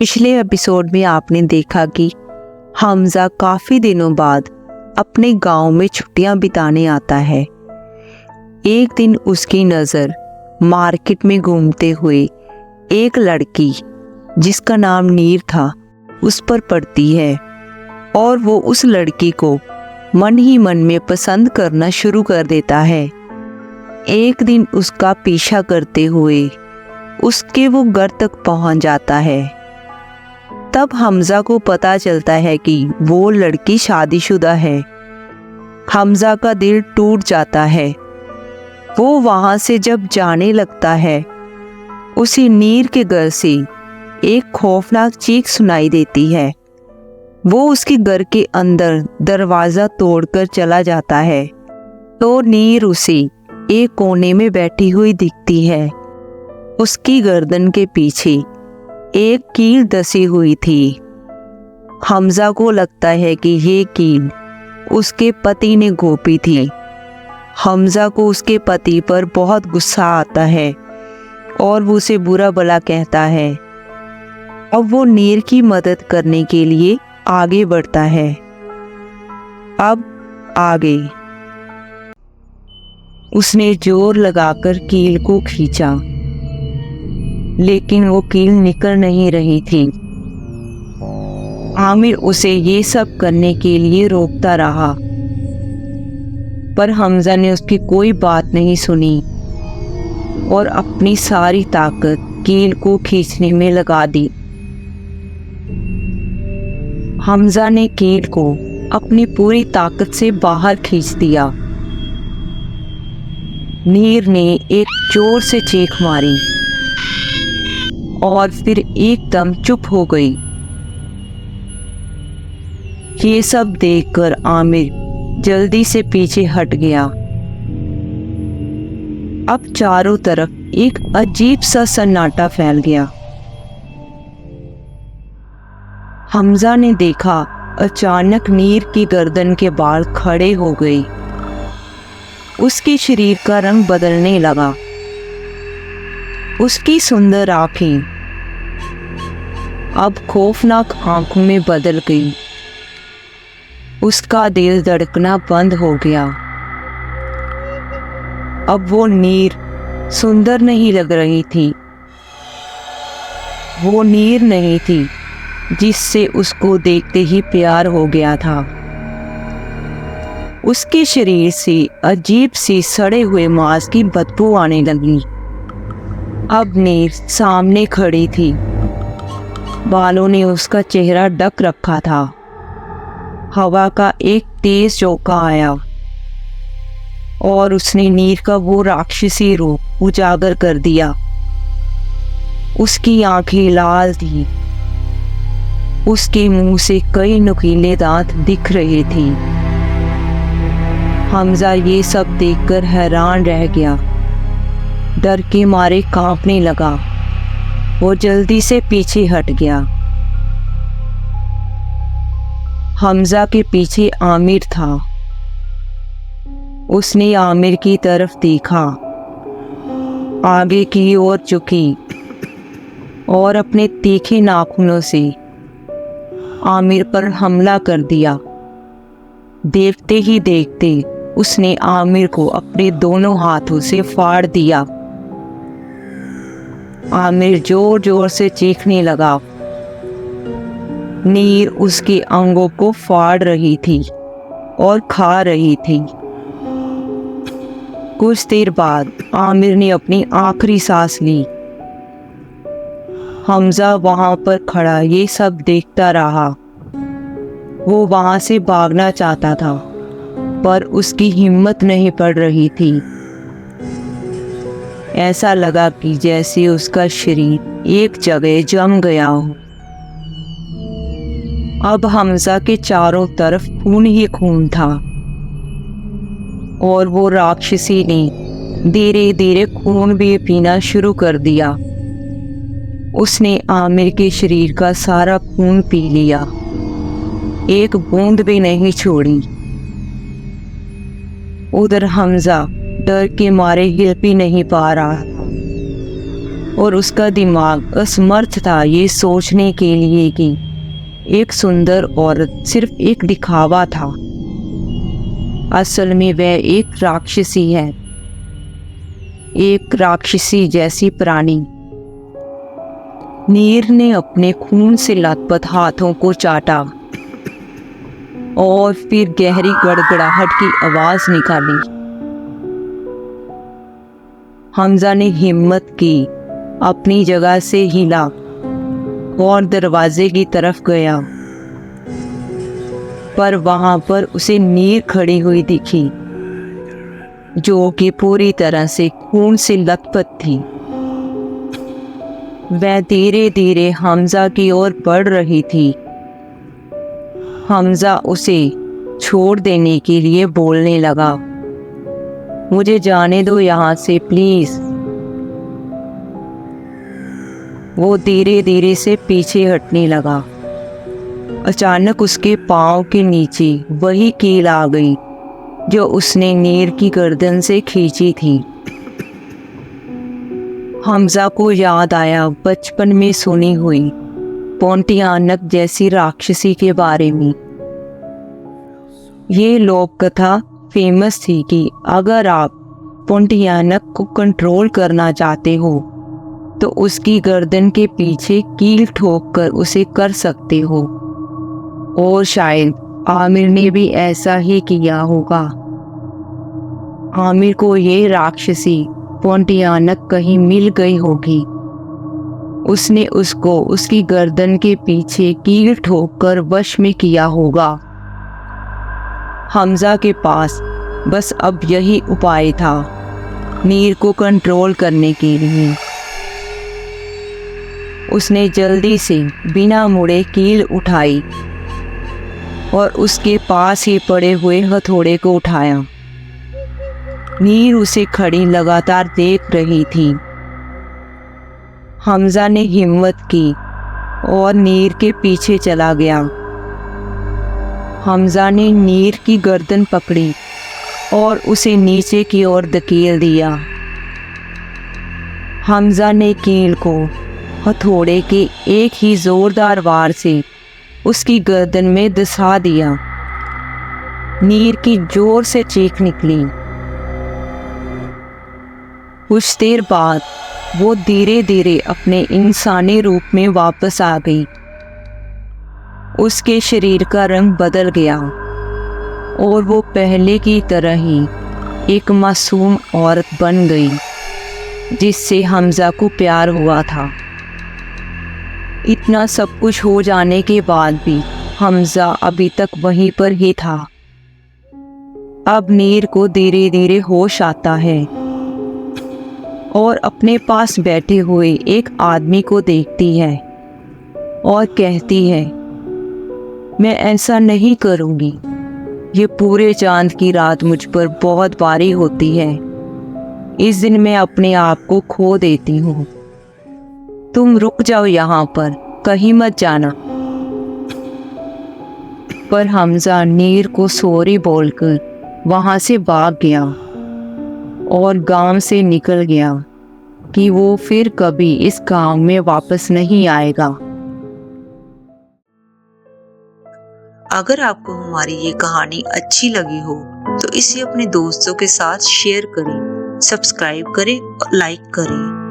पिछले एपिसोड में आपने देखा कि हमजा काफ़ी दिनों बाद अपने गांव में छुट्टियां बिताने आता है। एक दिन उसकी नज़र मार्केट में घूमते हुए एक लड़की जिसका नाम नीर था उस पर पड़ती है और वो उस लड़की को मन ही मन में पसंद करना शुरू कर देता है। एक दिन उसका पीछा करते हुए उसके वो घर तक पहुंच जाता है। तब हमजा को पता चलता है कि वो लड़की शादीशुदा है। हमजा का दिल टूट जाता है। वो वहां से जब जाने लगता है उसी नीर के घर से एक खौफनाक चीख सुनाई देती है। वो उसके घर के अंदर दरवाज़ा तोड़कर चला जाता है तो नीर उसे एक कोने में बैठी हुई दिखती है। उसकी गर्दन के पीछे एक कील धसी हुई थी। हमजा को लगता है कि ये कील उसके पति ने घोंपी थी। हमजा को उसके पति पर बहुत गुस्सा आता है और वो उसे बुरा भला कहता है। अब वो नीर की मदद करने के लिए आगे बढ़ता है। अब आगे उसने जोर लगाकर कील को खींचा, लेकिन वो कील निकल नहीं रही थी। आमिर उसे ये सब करने के लिए रोकता रहा, पर हमजा ने उसकी कोई बात नहीं सुनी और अपनी सारी ताकत कील को खींचने में लगा दी। हमजा ने कील को अपनी पूरी ताकत से बाहर खींच दिया। नीर ने एक जोर से चीख मारी और फिर एकदम चुप हो गई। ये सब देखकर आमिर जल्दी से पीछे हट गया। अब चारों तरफ एक अजीब सा सन्नाटा फैल गया। हमजा ने देखा अचानक नीर की गर्दन के बाल खड़े हो गए। उसके शरीर का रंग बदलने लगा। उसकी सुंदर आंखें अब खौफनाक आंखों में बदल गई। उसका दिल धड़कना बंद हो गया। अब वो नीर सुंदर नहीं लग रही थी। वो नीर नहीं थी जिससे उसको देखते ही प्यार हो गया था। उसके शरीर से अजीब सी सड़े हुए मांस की बदबू आने लगी। अब नीर सामने खड़ी थी। बालों ने उसका चेहरा ढक रखा था। हवा का एक तेज झोंका आया और उसने नीर का वो राक्षसी रूप उजागर कर दिया। उसकी आंखें लाल थी। उसके मुंह से कई नुकीले दांत दिख रहे थे। हमजा ये सब देखकर हैरान रह गया। डर के मारे कांपने लगा। वो जल्दी से पीछे हट गया। हमजा के पीछे आमिर था। उसने आमिर की तरफ देखा, आगे की ओर झुकी और अपने तीखे नाखूनों से आमिर पर हमला कर दिया। देखते ही देखते उसने आमिर को अपने दोनों हाथों से फाड़ दिया। आमिर जोर जोर से चीखने लगा। नीर उसके अंगों को फाड़ रही थी और खा रही थी। कुछ देर बाद आमिर ने अपनी आखिरी सांस ली। हमजा वहां पर खड़ा ये सब देखता रहा। वो वहां से भागना चाहता था पर उसकी हिम्मत नहीं पड़ रही थी। ऐसा लगा कि जैसे उसका शरीर एक जगह जम गया हो। अब हमजा के चारों तरफ खून ही खून था और वो राक्षसी ने धीरे धीरे खून भी पीना शुरू कर दिया। उसने आमिर के शरीर का सारा खून पी लिया, एक बूंद भी नहीं छोड़ी। उधर हमजा डर के मारे हिल भी नहीं पा रहा था। और उसका दिमाग असमर्थ था ये सोचने के लिए कि एक सुंदर औरत सिर्फ एक दिखावा था। असल में वह एक राक्षसी है, एक राक्षसी जैसी प्राणी। नीर ने अपने खून से लथपथ हाथों को चाटा और फिर गहरी गड़गड़ाहट की आवाज निकाली। हमजा ने हिम्मत की, अपनी जगह से हिला और दरवाजे की तरफ गया, पर वहां पर उसे नीर खड़ी हुई दिखी, जो कि पूरी तरह से खून से लथपथ थी। वह धीरे धीरे हमजा की ओर बढ़ रही थी। हमजा उसे छोड़ देने के लिए बोलने लगा, मुझे जाने दो यहाँ से प्लीज। वो धीरे धीरे से पीछे हटने लगा। अचानक उसके पांव के नीचे वही कील आ गई जो उसने नीर की गर्दन से खींची थी। हमजा को याद आया बचपन में सुनी हुई पोंटियानक जैसी राक्षसी के बारे में। ये लोक कथा फेमस थी कि अगर आप पोंटियानक को कंट्रोल करना चाहते हो तो उसकी गर्दन के पीछे कील ठोक कर उसे कर सकते हो, और शायद आमिर ने भी ऐसा ही किया होगा। आमिर को ये राक्षसी पोंटियानक कहीं मिल गई होगी। उसने उसको उसकी गर्दन के पीछे कील ठोक कर वश में किया होगा। हमजा के पास बस अब यही उपाय था नीर को कंट्रोल करने के लिए। उसने जल्दी से बिना मुड़े कील उठाई और उसके पास ही पड़े हुए हथौड़े को उठाया। नीर उसे खड़ी लगातार देख रही थी। हमजा ने हिम्मत की और नीर के पीछे चला गया। हमजा ने नीर की गर्दन पकड़ी और उसे नीचे की ओर धकेल दिया। हमजा ने कील को हथौड़े के एक ही जोरदार वार से उसकी गर्दन में धंसा दिया। नीर की जोर से चीख निकली। कुछ देर बाद वो धीरे धीरे अपने इंसानी रूप में वापस आ गई। उसके शरीर का रंग बदल गया और वो पहले की तरह ही एक मासूम औरत बन गई जिससे हमजा को प्यार हुआ था। इतना सब कुछ हो जाने के बाद भी हमजा अभी तक वहीं पर ही था। अब नीर को धीरे धीरे होश आता है और अपने पास बैठे हुए एक आदमी को देखती है और कहती है, मैं ऐसा नहीं करूँगी। ये पूरे चांद की रात मुझ पर बहुत भारी होती है। इस दिन मैं अपने आप को खो देती हूँ। तुम रुक जाओ यहाँ पर, कहीं मत जाना। पर हमजा नीर को सॉरी बोलकर वहाँ से भाग गया और गांव से निकल गया कि वो फिर कभी इस गांव में वापस नहीं आएगा। अगर आपको हमारी ये कहानी अच्छी लगी हो तो इसे अपने दोस्तों के साथ शेयर करें, सब्सक्राइब करें और लाइक करें।